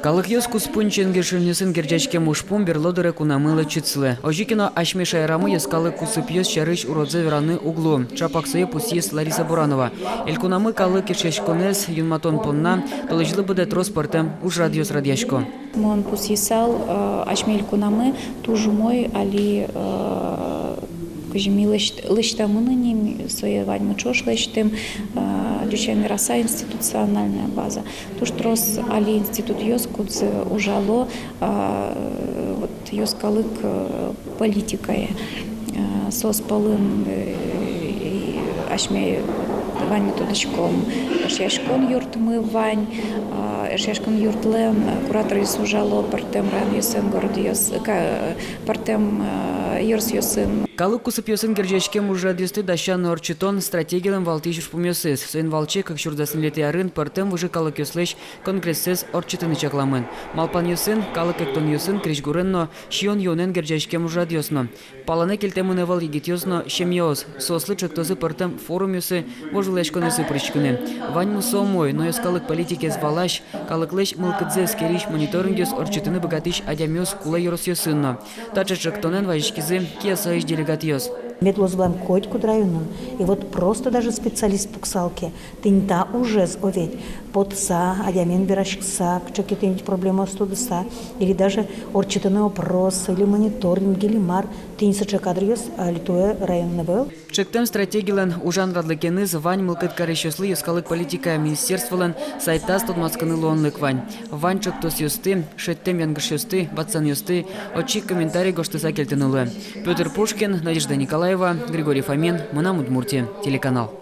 Калык ёску спунченге шельнесен герджачке мушпум берлодыре кунамылы чицлы. Ожикино ашме шайрамы ескалы кусып ёс чарыш уродзе вераны углу. Чапаксые пусьес Лариса Буранова. Эль кунамы калык ишешконес юнматон понна, толыжлы буде троспортем уж радиос радьячко. Мон пусьесал ашме эль кунамы тужу мой али лыштамыныним своевать мы чош лыштем дючами раса институциональная база. Туш трос али институт ёскудз ужало вот ёскалык политикая соспалым ашме вань методичком эшяшкон юрт мы вань эшяшкон юртлем куратор ужало партем ран ёсен город ёс партем ёрс ёсен. Калык кусып ёсын герджачке мужа десты дащан орчитон стратегиялен валтиш пумёсыз. Сын валче как шурдасын лети арын партем уже калык ёслеш конгрессез орчитыны чакламын. Малпан ёсын калык эктон ёсын кришгуренно шион ёнен герджачке мужа дёсно. Палане келтемыны вал егит ёсно шем ёс. Сослы чектозы партем форум ёсы вожулешконы сыпрычкыны. Вань мусомой, но ёскалык политике звалаш, калык леш мылкыдзе скериш мониторинг ёс орчитыны богатыш адямёс кула ёрос ёсынно. Тача чектонен вайшкизы киасаиш делегат ёс. Медлозбан Котькуд районом. И вот просто даже специалист пуксалки. Ты не та уже зовет. Под са, адямен бирашкса, какие-то проблемы студыса. Или даже орчитаны опрос, или мониторинг, или мар. Ты не сочек адрес, а литуе районный был. Чектем стратегиялен ужан радлыкены звань мылкыт карещослы ёскалык политика министерстволен сайтас тодмасканы лонлык вань. Вань чектос ёсты, шеттем янгыш ёсты, батсан ёсты, очи комментарий гоштыса келтенылы. Петр Пушкин, Надежда Николаева, Григорий Фомин, Мына Удмуртия, телеканал.